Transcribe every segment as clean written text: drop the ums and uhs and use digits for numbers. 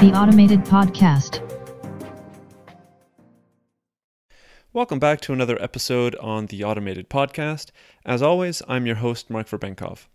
The Automated Podcast. Welcome back to another episode on the Automated Podcast. As always, I'm your host, Marc Verbenkov.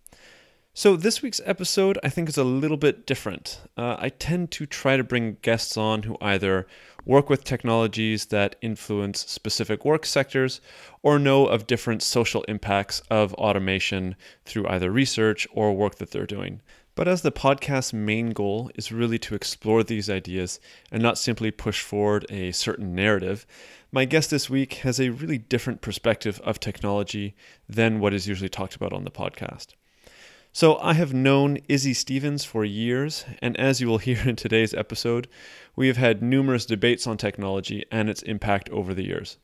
So this week's episode, I think, is a little bit different. I tend to try to bring guests on who either work with technologies that influence specific work sectors or know of different social impacts of automation through either research or work that they're doing. But as the podcast's main goal is really to explore these ideas and not simply push forward a certain narrative, my guest this week has a really different perspective of technology than what is usually talked about on the podcast. So I have known Izi Stevens for years, and as you will hear in today's episode, we have had numerous debates on technology and its impact over the years.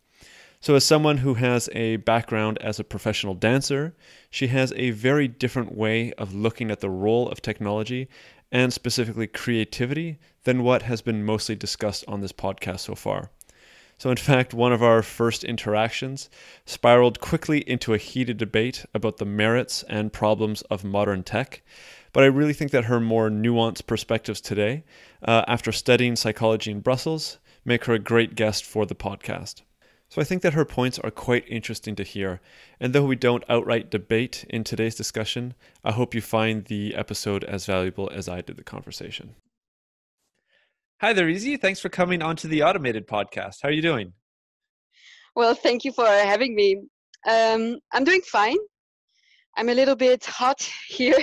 So as someone who has a background as a professional dancer, she has a very different way of looking at the role of technology and specifically creativity than what has been mostly discussed on this podcast so far. So in fact, one of our first interactions spiraled quickly into a heated debate about the merits and problems of modern tech. But I really think that her more nuanced perspectives today, after studying psychology in Brussels, make her a great guest for the podcast. So I think that her points are quite interesting to hear. And though we don't outright debate in today's discussion, I hope you find the episode as valuable as I did the conversation. Hi there, Izi. Thanks for coming onto the Automated Podcast. How are you doing? Well, thank you for having me. I'm doing fine. I'm a little bit hot here,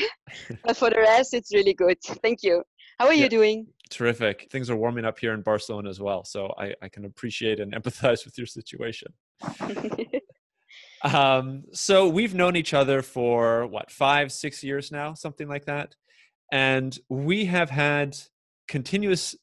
but for the rest, it's really good. Thank you. How are you doing? Terrific. Things are warming up here in Barcelona as well, so I can appreciate and empathize with your situation. So we've known each other for, 5-6 years now, something like that. And we have had continuous,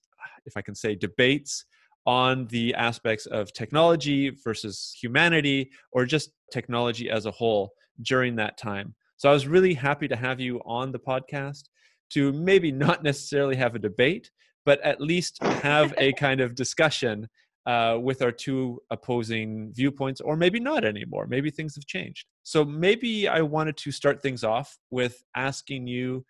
if I can say, debates on the aspects of technology versus humanity or just technology as a whole during that time. So I was really happy to have you on the podcast to maybe not necessarily have a debate, but at least have a kind of discussion with our two opposing viewpoints, or maybe not anymore. Maybe things have changed. So maybe I wanted to start things off with asking you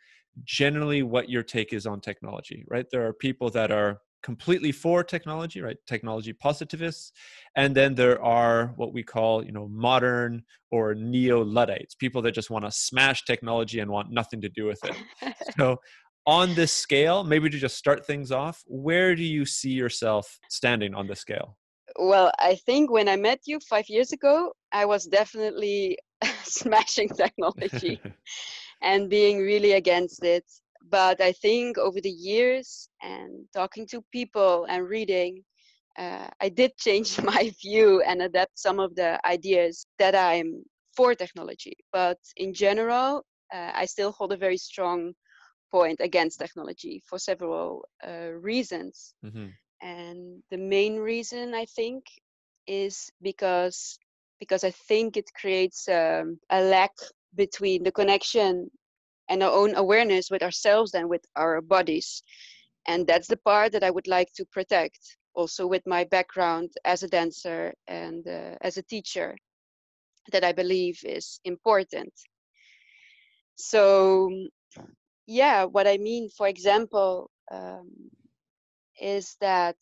generally what your take is on technology, right? There are people that are completely for technology, right? Technology positivists. And then there are what we call, modern or neo-Luddites, people that just want to smash technology and want nothing to do with it. So on this scale, maybe to just start things off, where do you see yourself standing on this scale? Well, I think when I met you 5 years ago, I was definitely smashing technology and being really against it. But I think over the years and talking to people and reading, I did change my view and adapt some of the ideas that I'm for technology. But in general, I still hold a very strong point against technology for several reasons. Mm-hmm. And the main reason, I think, is because I think it creates a lack between the connection and our own awareness with ourselves and with our bodies. And that's the part that I would like to protect, also with my background as a dancer and as a teacher, that I believe is important. So, yeah, what I mean, for example, is that,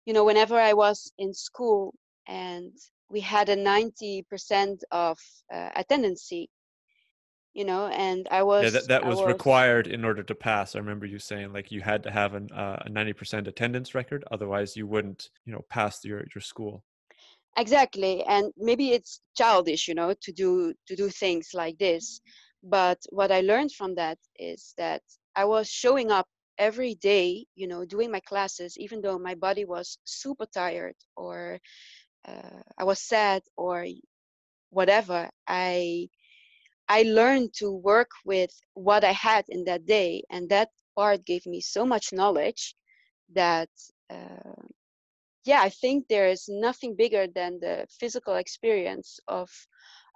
whenever I was in school and we had a 90% of attendance, and I Yeah, was that was required in order to pass. I remember you saying like you had to have a 90% attendance record, otherwise you wouldn't, pass your school. Exactly, and maybe it's childish, to do things like this. But what I learned from that is that I was showing up every day, doing my classes, even though my body was super tired or I was sad or whatever. I learned to work with what I had in that day, and that part gave me so much knowledge that I think there is nothing bigger than the physical experience of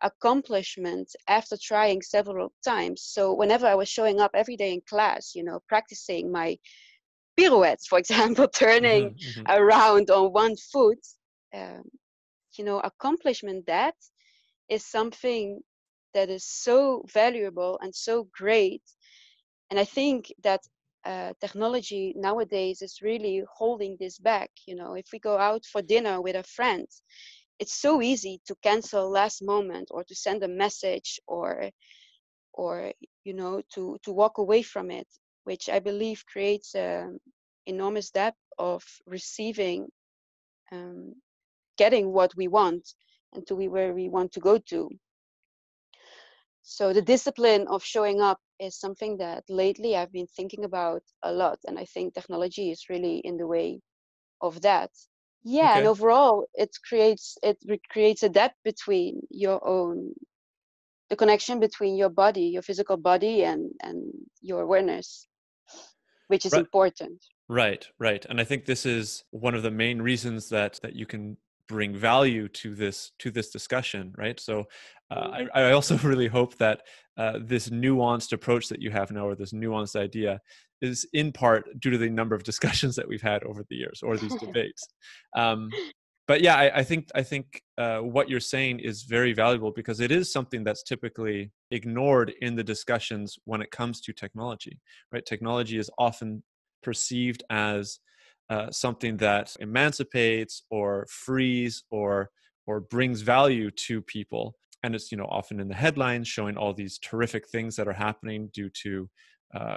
accomplishment after trying several times. So whenever I was showing up every day in class, practicing my pirouettes, for example, turning Mm-hmm, mm-hmm. around on one foot, um, accomplishment, that is something that is so valuable and so great. And I think that technology nowadays is really holding this back. If we go out for dinner with a friend, it's so easy to cancel last moment, or to send a message, or to walk away from it, which I believe creates an enormous depth of receiving, um, getting what we want, and to where we want to go to. So the discipline of showing up is something that lately I've been thinking about a lot, and I think technology is really in the way of that. Yeah, and Okay. overall, it creates a depth between the connection between your body, your physical body, and your awareness, which is Right. important. Right. And I think this is one of the main reasons that you can bring value to this discussion, right? So Mm. I also really hope that this nuanced approach that you have now, or this nuanced idea, is in part due to the number of discussions that we've had over the years, or these debates. Um, but yeah, I think what you're saying is very valuable, because it is something that's typically ignored in the discussions when it comes to technology, right? Technology is often perceived as something that emancipates or frees or brings value to people, and it's often in the headlines showing all these terrific things that are happening due to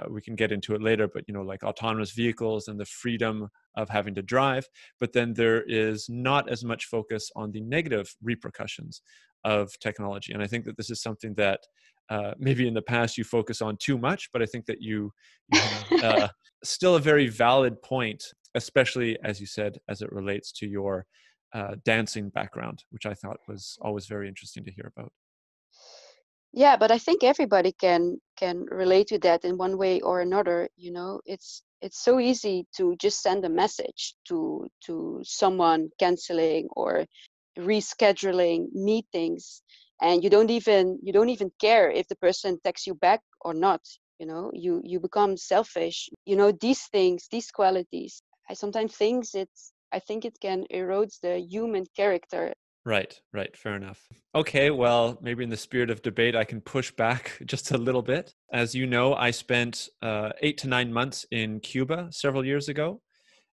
we can get into it later, but like autonomous vehicles and the freedom of having to drive. But then there is not as much focus on the negative repercussions of technology, and I think that this is something that maybe in the past you focus on too much, but I think that you have still a very valid point, especially as you said, as it relates to your dancing background, which I thought was always very interesting to hear about. Yeah, but I think everybody can relate to that in one way or another. It's so easy to just send a message to someone canceling or rescheduling meetings, and you don't even care if the person texts you back or not. You become selfish. These things, these qualities. I think it can erode the human character. Right. Fair enough. Okay, well, maybe in the spirit of debate, I can push back just a little bit. As you know, I spent 8 to 9 months in Cuba several years ago.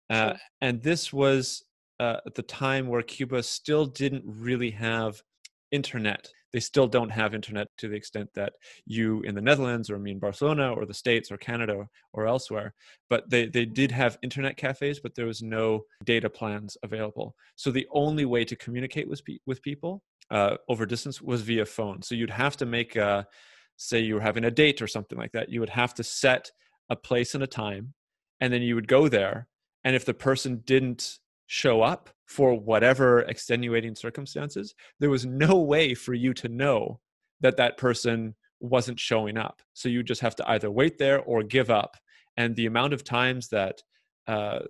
Uh, Sure. and this was at the time where Cuba still didn't really have internet. They still don't have internet to the extent that you in the Netherlands, or me in Barcelona, or the States, or Canada, or elsewhere. But they did Mhm. have internet cafes, but there was no data plans available. So the only way to communicate with people over distance was via phone. So you'd have to make say you were having a date or something like that. You would have to set a place and a time, and then you would go there. And if the person didn't show up for whatever extenuating circumstances, there was no way for you to know that that person wasn't showing up. So you just have to either wait there or give up. And the amount of times that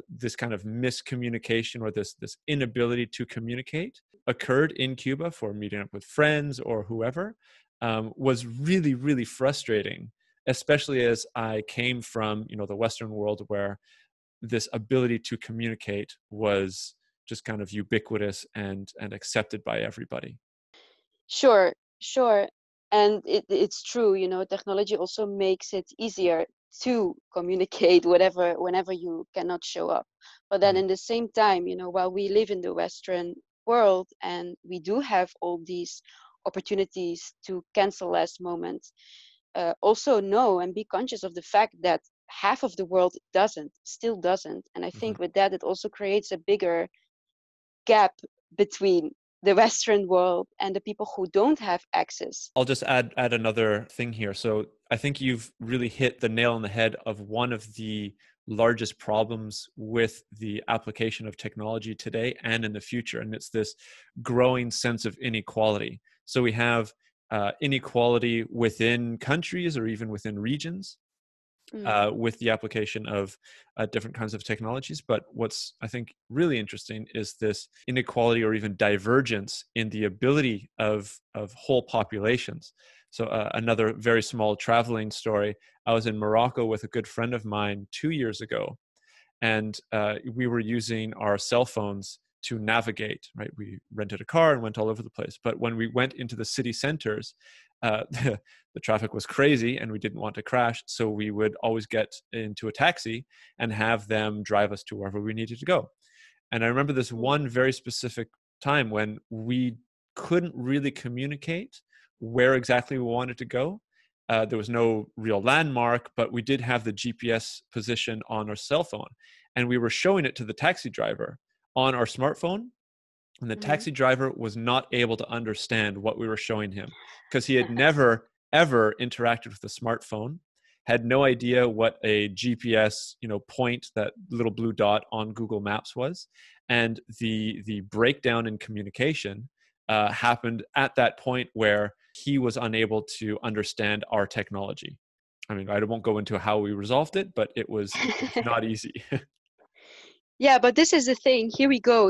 this kind of miscommunication, or this inability to communicate, occurred in Cuba for meeting up with friends or whoever, was really, really frustrating, especially as I came from the Western world, where this ability to communicate was just kind of ubiquitous and accepted by everybody. Sure, sure. And it's true, technology also makes it easier to communicate whatever whenever you cannot show up. But then Right. in the same time, while we live in the Western world and we do have all these opportunities to cancel last moment, also know and be conscious of the fact that half of the world still doesn't. And I Mhm. think with that, it also creates a bigger gap between the Western world and the people who don't have access. I'll just add another thing here. So I think you've really hit the nail on the head of one of the largest problems with the application of technology today and in the future, and it's this growing sense of inequality. So we have inequality within countries or even within regions, Mm. with the application of different kinds of technologies. But what's, I think, really interesting is this inequality or even divergence in the ability of whole populations. So another very small traveling story. I was in Morocco with a good friend of mine 2 years ago, and we were using our cell phones to navigate, right? We rented a car and went all over the place. But when we went into the city centers, the traffic was crazy and we didn't want to crash. So we would always get into a taxi and have them drive us to wherever we needed to go. And I remember this one very specific time when we couldn't really communicate where exactly we wanted to go. There was no real landmark, but we did have the GPS position on our cell phone. And we were showing it to the taxi driver on our smartphone. And the taxi driver was not able to understand what we were showing him because he had never, ever interacted with a smartphone, had no idea what a GPS, point, that little blue dot on Google Maps was. And the breakdown in communication happened at that point where he was unable to understand our technology. I mean, I won't go into how we resolved it, but it was not easy. Yeah, but this is the thing. Here we go,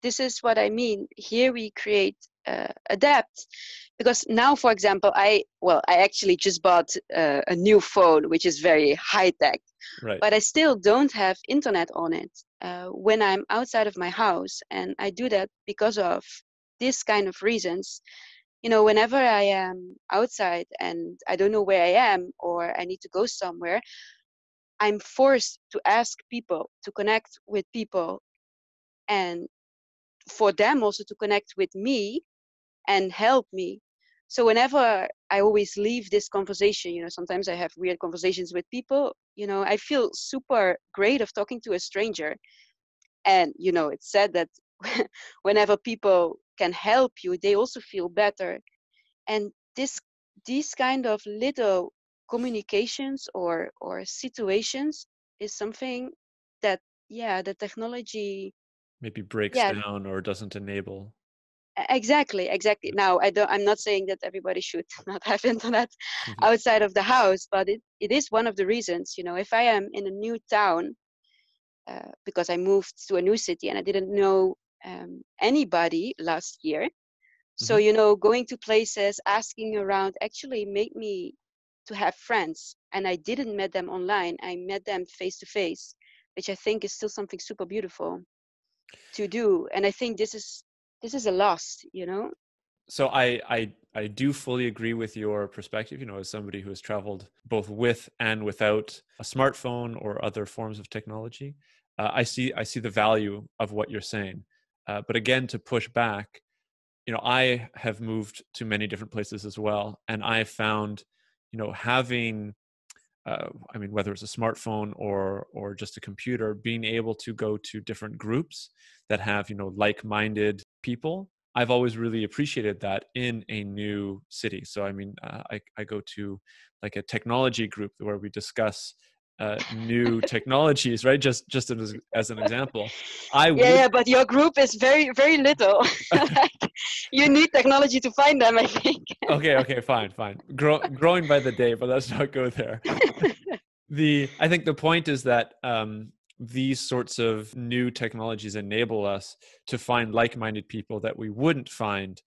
This is what I mean. Here we create, adapt. Because now, for example, I actually just bought a new phone, which is very high tech. Right. But I still don't have internet on it when I'm outside of my house. And I do that because of this kind of reasons. Whenever I am outside and I don't know where I am or I need to go somewhere, I'm forced to ask people, to connect with people, and for them also to connect with me and help me. So whenever I always leave this conversation, sometimes I have weird conversations with people, I feel super great of talking to a stranger. And, it's said that whenever people can help you, they also feel better. And these kind of little communications or situations is something that, the technology, Maybe breaks yeah, down or doesn't enable. exactly. Now, I'm not saying that everybody should not have internet outside of the house, but it is one of the reasons. If I am in a new town, because I moved to a new city and I didn't know anybody last year. So, going to places, asking around actually made me to have friends. And I didn't met them online. I met them face to face, which I think is still something super beautiful to do. And I think this is a loss. So I do fully agree with your perspective, as somebody who has traveled both with and without a smartphone or other forms of technology. I see the value of what you're saying. But again, to push back, I have moved to many different places as well. And I found, having, whether it's a smartphone or just a computer, being able to go to different groups that have, like-minded people. I've always really appreciated that in a new city. So, I go to like a technology group where we discuss new technologies, right? Just as an example, I would. Yeah, but your group is very, very little. Like, you need technology to find them, I think. Okay, fine. Growing by the day, but let's not go there. I think the point is that these sorts of new technologies enable us to find like-minded people that we wouldn't find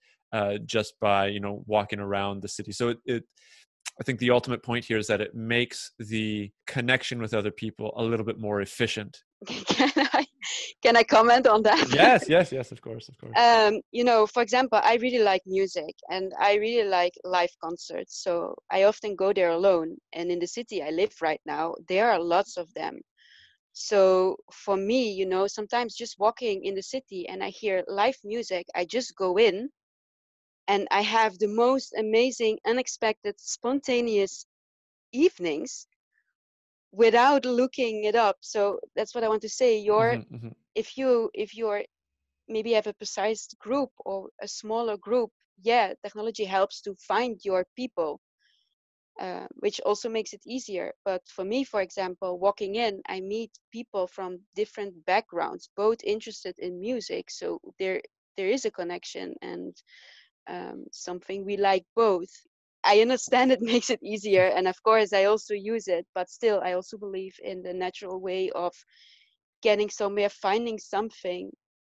just by walking around the city. So I think the ultimate point here is that it makes the connection with other people a little bit more efficient. Can I comment on that? Yes, of course. For example, I really like music and I really like live concerts. So I often go there alone. And in the city I live right now, there are lots of them. So for me, sometimes just walking in the city and I hear live music, I just go in and I have the most amazing, unexpected, spontaneous evenings without looking it up. So that's what I want to say. If you're maybe have a precise group or a smaller group, technology helps to find your people, which also makes it easier. But for me, for example, walking in, I meet people from different backgrounds, both interested in music. So there is a connection and something we like both. I understand it makes it easier, and of course I also use it, but still I also believe in the natural way of getting somewhere, finding something.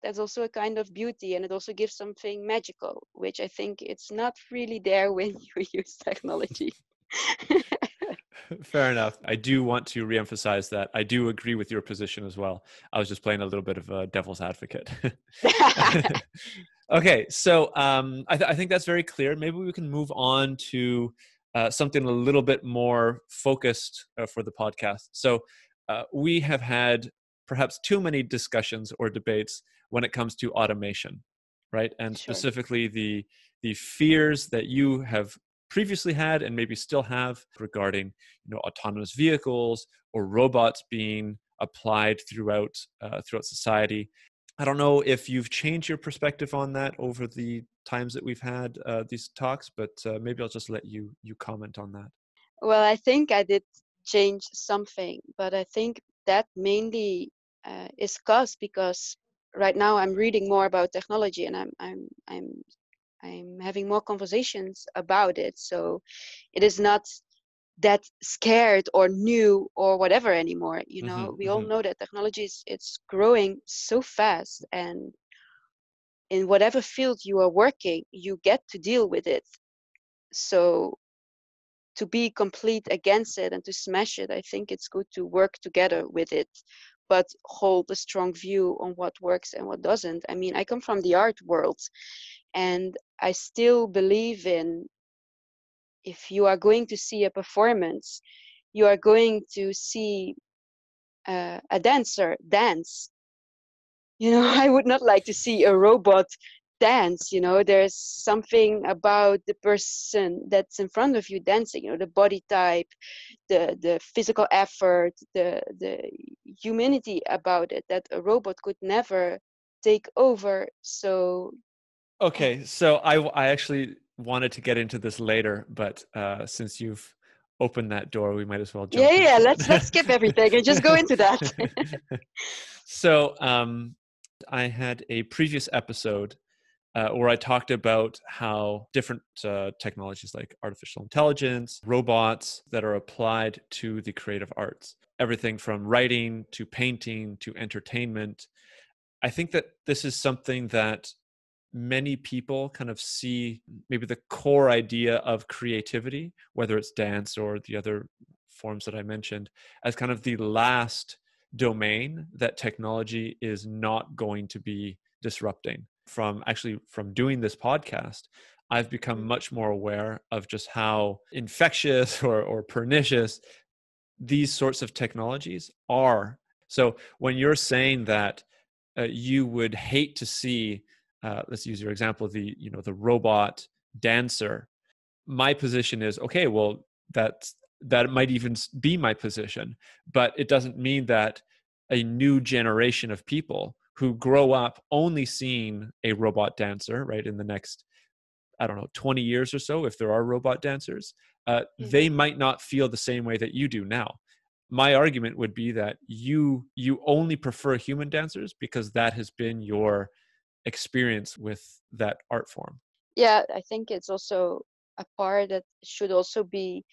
That's also a kind of beauty, and it also gives something magical, which I think it's not really there when you use technology. Fair enough. I do want to reemphasize that I do agree with your position as well. I was just playing a little bit of a devil's advocate. Okay, so I think that's very clear. Maybe we can move on to something a little bit more focused for the podcast. So we have had perhaps too many discussions or debates when it comes to automation, right? And Sure. specifically the fears that you have previously had and maybe still have regarding autonomous vehicles or robots being applied throughout society. I don't know if you've changed your perspective on that over the times that we've had these talks, but maybe I'll just let you comment on that. Well, I think I did change something, but I think that mainly is caused because right now I'm reading more about technology and I'm having more conversations about it. So it is not that scared or new or whatever anymore. Hmm. We all Hmm. know that technology it's growing so fast, and in whatever field you are working, you get to deal with it. So to be complete against it and to smash it, I think it's good to work together with it, but hold a strong view on what works and what doesn't. I mean, I come from the art world, and I still believe in, if you are going to see a performance, you are going to see a dancer dance. I would not like to see a robot dance. There's something about the person that's in front of you dancing, the body type, the physical effort, the humanity about it that a robot could never take over. So yeah. Okay, so I actually wanted to get into this later, but since you've opened that door, we might as well Yeah, jump yeah, into let's skip everything and just go into that. it. So I had a previous episode where I talked about how different technologies like artificial intelligence, robots that are applied to the creative arts, everything from writing to painting to entertainment. I think that this is something that many people kind of see maybe the core idea of creativity, whether it's dance or the other forms that I mentioned, as kind of the last domain that technology is not going to be disrupting. From doing this podcast, I've become Mm. much more aware of just how infectious or pernicious these sorts of technologies are. So when you're saying that you would hate to see, let's use your example, the robot dancer. My position is okay. Well, that might even be my position, but it doesn't mean that a new generation of people who grow up only seeing a robot dancer, right, in the next, I don't know, 20 years or so, if there are robot dancers, Mhm. they might not feel the same way that you do now. My argument would be that you only prefer human dancers because that has been your experience with that art form. Yeah, I think it's also a part that should also be,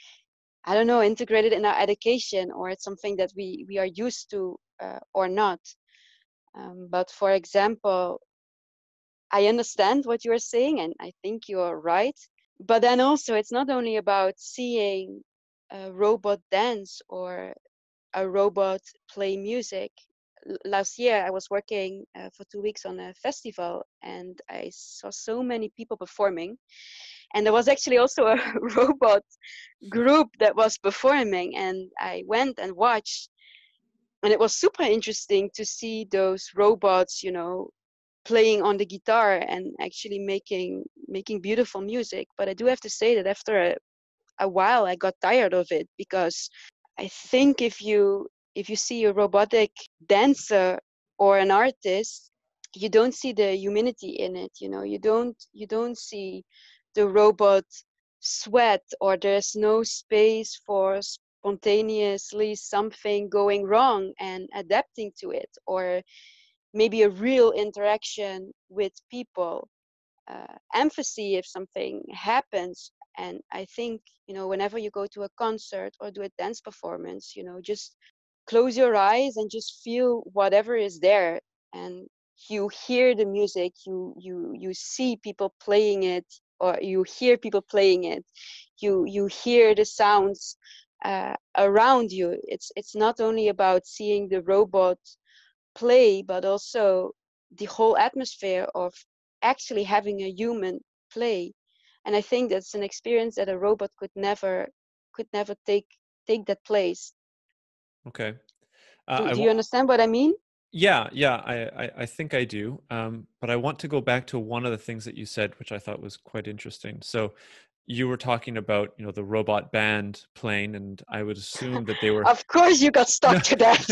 I don't know, integrated in our education, or it's something that we are used to or not. But for example, I understand what you're saying, and I think you're right. But then also, it's not only about seeing a robot dance or a robot play music. Last year, I was working for 2 weeks on a festival, and I saw so many people performing. And there was actually also a robot group that was performing, and I went and watched. And it was super interesting to see those robots, playing on the guitar and actually making beautiful music. But I do have to say that after a while I got tired of it, because I think if you see a robotic dancer or an artist, you don't see the humanity in it. You don't see the robot sweat, or there's no space for spontaneously something going wrong and adapting to it, or maybe a real interaction with people, empathy if something happens. And I think, whenever you go to a concert or do a dance performance, just close your eyes and just feel whatever is there. And you hear the music, you see people playing it, or you hear people playing it, you hear the sounds, around you. It's not only about seeing the robot play, but also the whole atmosphere of actually having a human play. And I think that's an experience that a robot could never take that place. Okay. Do you understand what I mean? Yeah, yeah, I think I do. But I want to go back to one of the things that you said, which I thought was quite interesting. So you were talking about, the robot band playing, and I would assume that they were Of course you got no, stuck to that.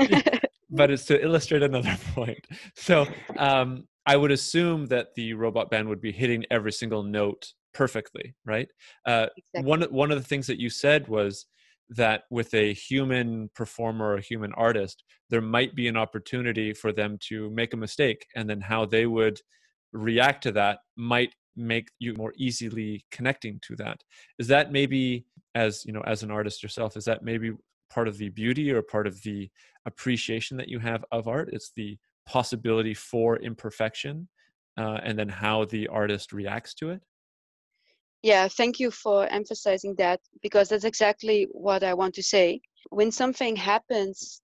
yeah, but it's to illustrate another point. So I would assume that the robot band would be hitting every single note perfectly, right? One Exactly. one of the things that you said was that with a human performer or a human artist, there might be an opportunity for them to make a mistake, and then how they would react to that might make you more easily connecting to that. Is that maybe, as as an artist yourself, is that maybe part of the beauty or part of the appreciation that you have of art? It's the possibility for imperfection, and then how the artist reacts to it. Yeah, thank you for emphasizing that, because that's exactly what I want to say. When something happens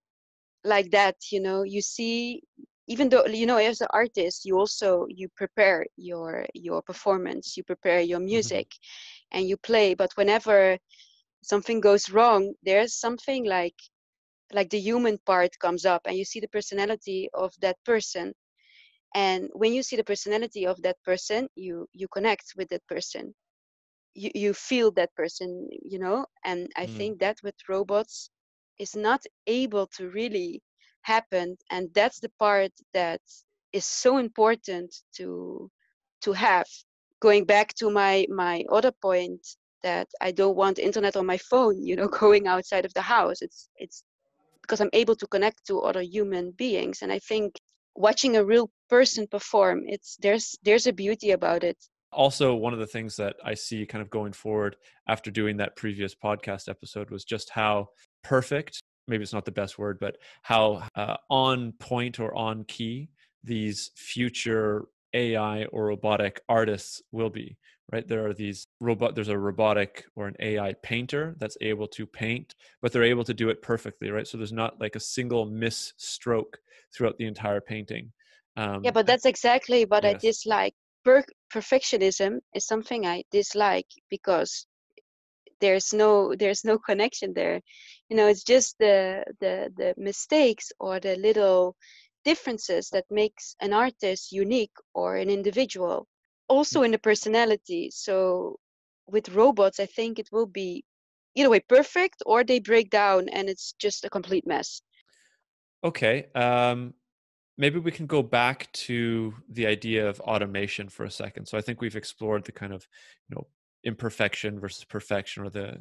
like that, you see, even though, as an artist, you prepare your performance, you prepare your Hmm. music, and you play. But whenever something goes wrong, there's something like the human part comes up, and you see the personality of that person. And when you see the personality of that person, you connect with that person. You feel that person, and I Mm. think that with robots is not able to really happen. And that's the part that is so important to have. Going back to my other point, that I don't want internet on my phone, going outside of the house. It's because I'm able to connect to other human beings. And I think watching a real person perform, there's a beauty about it. Also, one of the things that I see kind of going forward after doing that previous podcast episode was just how perfect, maybe it's not the best word, but how on point or on key these future AI or robotic artists will be, right? There's a robotic or an AI painter that's able to paint, but they're able to do it perfectly, right? So there's not like a single miss stroke throughout the entire painting. Yeah, Um, but that's exactly what I yes. dislike. Perfectionism is something I dislike, because there's no connection there. It's just the mistakes or the little differences that makes an artist unique or an individual. Also in the personality. So with robots, I think it will be either way perfect, or they break down and it's just a complete mess. Okay. Maybe we can go back to the idea of automation for a second. So I think we've explored the kind of, imperfection versus perfection, or the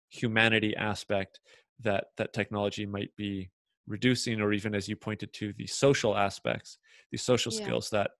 humanity aspect that technology might be reducing, or even, as you pointed to, the social aspects, the social Yeah. skills that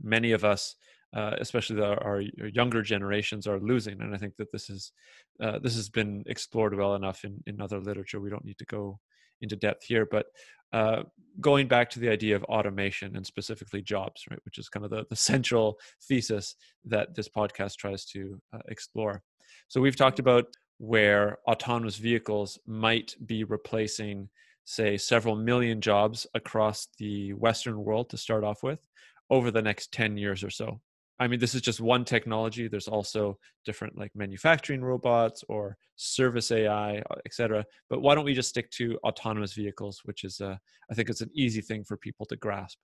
many of us, especially our younger generations, are losing. And I think that this has been explored well enough in other literature. We don't need to go into depth here, but uh, going back to the idea of automation and specifically jobs, right, which is kind of the central thesis that this podcast tries to explore. So we've talked Mm. about where autonomous vehicles might be replacing, say, several million jobs across the Western world to start off with, over the next 10 years or so. I mean, this is just one technology. There's also different like manufacturing robots or service AI, et cetera. But why don't we just stick to autonomous vehicles, which is, I think it's an easy thing for people to grasp.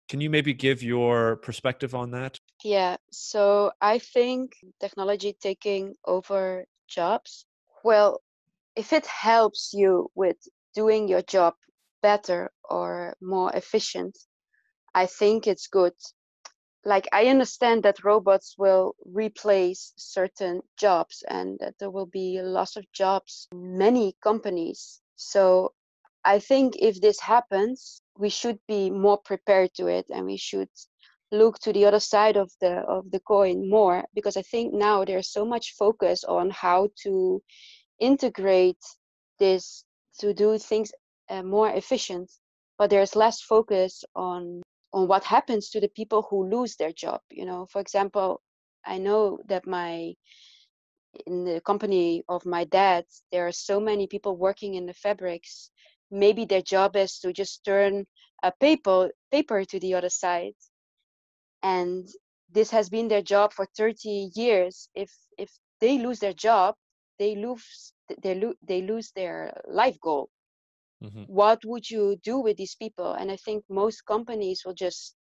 Can you maybe give your perspective on that? Yeah, so I think technology taking over jobs, well, if it helps you with doing your job better or more efficient, I think it's good. Like, I understand that robots will replace certain jobs and that there will be loss of jobs in many companies. So I think if this happens, we should be more prepared to it, and we should look to the other side of the coin more, because I think now there's so much focus on how to integrate this to do things more efficient, but there's less focus on what happens to the people who lose their job. For example, I know that in the company of my dad, there are so many people working in the fabrics. Maybe their job is to just turn a paper to the other side, and this has been their job for 30 years. If they lose their job, they lose their life goal. Hmm. What would you do with these people? And I think most companies will just,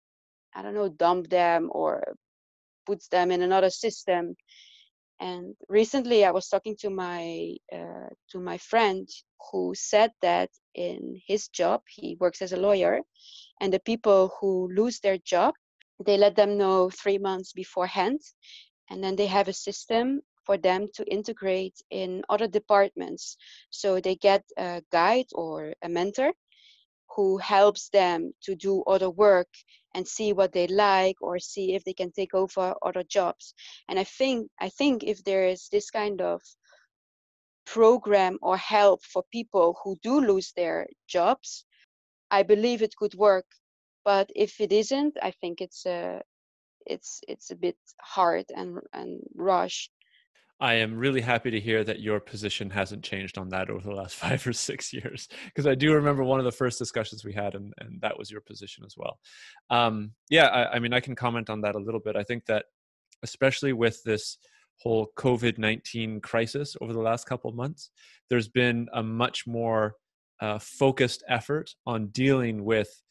I don't know, dump them or put them in another system. And recently I was talking to my friend who said that in his job, he works as a lawyer, and the people who lose their job, they let them know 3 months beforehand, and then they have a system for them to integrate in other departments. So they get a guide or a mentor who helps them to do other work and see what they like, or see if they can take over other jobs. And I think if there is this kind of program or help for people who do lose their jobs, I believe it could work. But if it isn't, I think it's a bit hard and rushed. I am really happy to hear that your position hasn't changed on that over the last 5 or 6 years, because I do remember one of the first discussions we had, and that was your position as well. Yeah, I mean, I can comment on that a little bit. I think that especially with this whole COVID-19 crisis over the last couple of months, there's been a much more focused effort on dealing with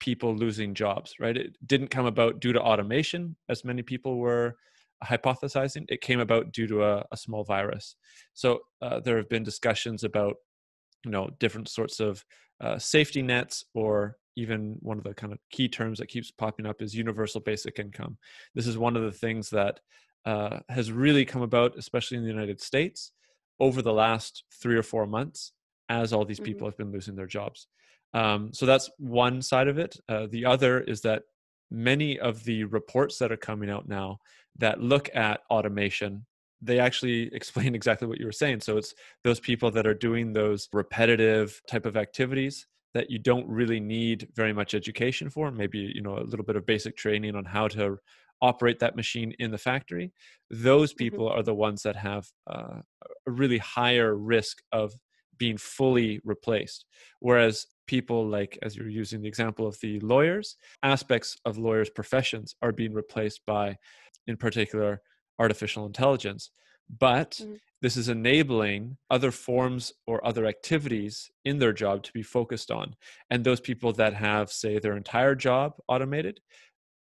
people losing jobs, right? It didn't come about due to automation, as many people were hypothesizing. It came about due to a small virus. So there have been discussions about, different sorts of safety nets, or even one of the kind of key terms that keeps popping up is universal basic income. This is one of the things that has really come about, especially in the United States, over the last 3 or 4 months, as all these Hmm. people have been losing their jobs. So that's one side of it. The other is that many of the reports that are coming out now that look at automation, they actually explain exactly what you were saying. So it's those people that are doing those repetitive type of activities that you don't really need very much education for, maybe a little bit of basic training on how to operate that machine in the factory. Those Hmm. people are the ones that have a really higher risk of being fully replaced, whereas people like, as you're using the example of the lawyers, aspects of lawyers professions are being replaced by, in particular, artificial intelligence. But Hmm. this is enabling other forms or other activities in their job to be focused on. And those people that have, say, their entire job automated,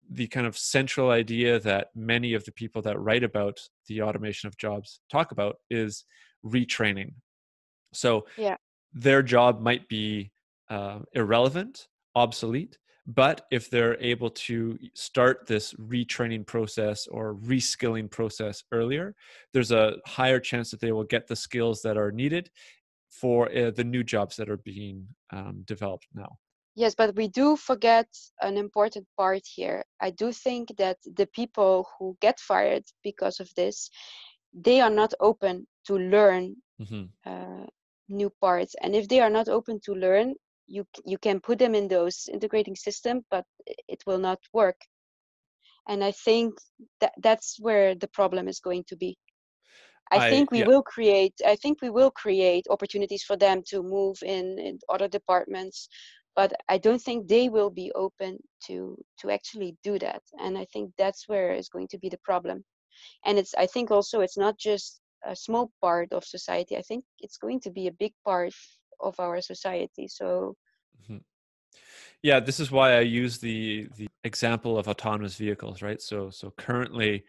the kind of central idea that many of the people that write about the automation of jobs talk about is retraining. So Yeah. their job might be irrelevant, obsolete, but if they're able to start this retraining process or reskilling process earlier, there's a higher chance that they will get the skills that are needed for the new jobs that are being developed now. Yes, but we do forget an important part here. I do think that the people who get fired because of this, they are not open to learn Hmm. uh, new parts. And if they are not open to learn, you can put them in those integrating system, but it will not work. And I think that that's where the problem is going to be. Yeah, I think we will create opportunities for them to move in other departments, but I don't think they will be open to actually do that. And I think that's where is going to be the problem. And I think also it's not just a small part of society. I think it's going to be a big part of our society. So mhm. Yeah, this is why I use the example of autonomous vehicles, right? So currently,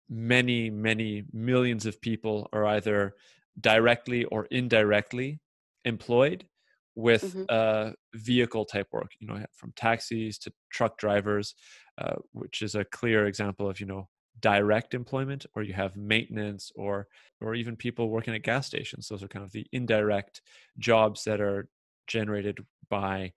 many millions of people are either directly or indirectly employed with mhm. vehicle type work, from taxis to truck drivers, which is a clear example of, direct employment, or you have maintenance, or even people working at gas stations. Those are kind of the indirect jobs that are generated by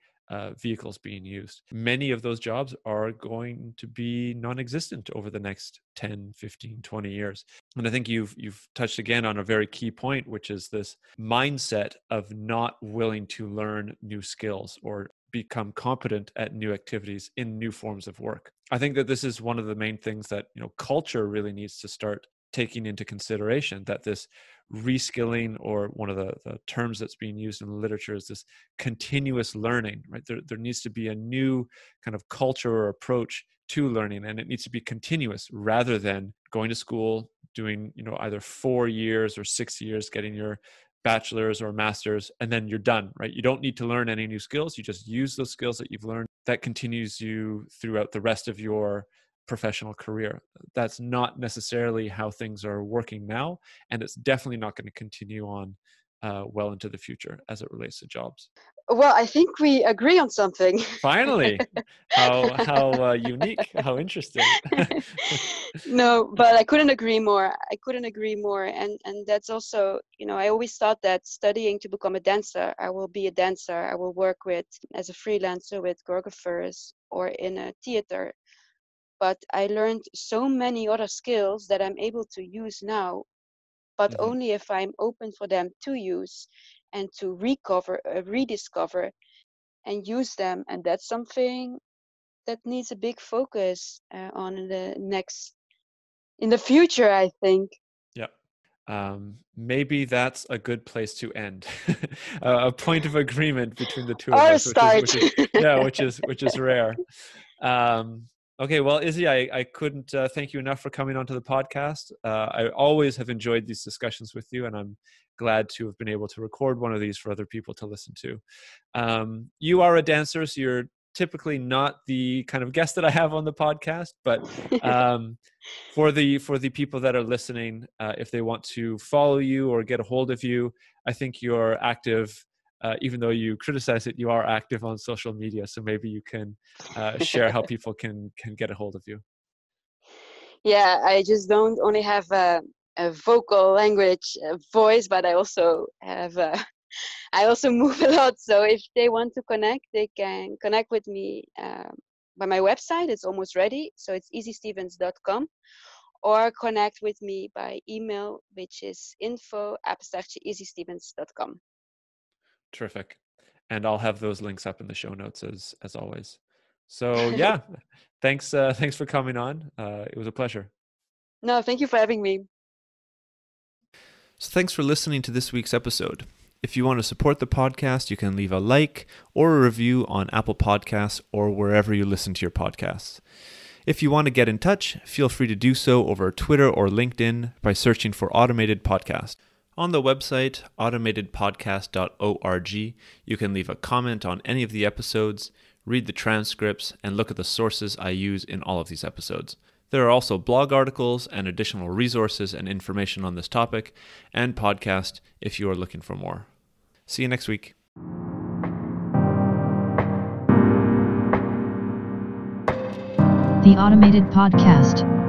vehicles being used. Many of those jobs are going to be non-existent over the next 10, 15, 20 years. And I think you've touched again on a very key point, which is this mindset of not willing to learn new skills or become competent at new activities in new forms of work. I think that this is one of the main things that, culture really needs to start taking into consideration that this reskilling, or one of the terms that's being used in the literature, is this continuous learning, right? There needs to be a new kind of culture or approach to learning, and it needs to be continuous rather than going to school, doing, either 4 years or 6 years, getting your bachelor's or master's, and then you're done, right? You don't need to learn any new skills. You just use those skills that you've learned. That continues you throughout the rest of your professional career. That's not necessarily how things are working now, and it's definitely not going to continue on well into the future as it relates to jobs. Well, I think we agree on something. Finally, how unique, how interesting. No, but I couldn't agree more. I couldn't agree more. And that's also, I always thought that studying to become a dancer, I will be a dancer. I will work with as a freelancer with choreographers or in a theater. But I learned so many other skills that I'm able to use now, but Mhm. only if I'm open for them to use and to rediscover and use them. And that's something that needs a big focus on in the future, I think. Yeah. Maybe that's a good place to end. A point of agreement between the two of Or us, start. which is rare. Okay, well, Izi, I couldn't thank you enough for coming onto the podcast. I always have enjoyed these discussions with you, and I'm glad to have been able to record one of these for other people to listen to. You are a dancer, so you're typically not the kind of guest that I have on the podcast, but for the people that are listening, if they want to follow you or get a hold of you, I think you're active. Even though you criticize it, you are active on social media. So maybe you can share how people can get a hold of you. Yeah, I just don't only have a vocal language voice, but I also have I also move a lot. So if they want to connect, they can connect with me by my website. It's almost ready. So it's izistevens.com, or connect with me by email, which is info@izistevens.com. Terrific. And I'll have those links up in the show notes as always. So yeah, thanks for coming on. It was a pleasure. No, thank you for having me. So thanks for listening to this week's episode. If you want to support the podcast, you can leave a like or a review on Apple Podcasts or wherever you listen to your podcasts. If you want to get in touch, feel free to do so over Twitter or LinkedIn by searching for Automated Podcast. On the website, automatedpodcast.org, you can leave a comment on any of the episodes, read the transcripts, and look at the sources I use in all of these episodes. There are also blog articles and additional resources and information on this topic, and podcast if you are looking for more. See you next week. The Automated Podcast.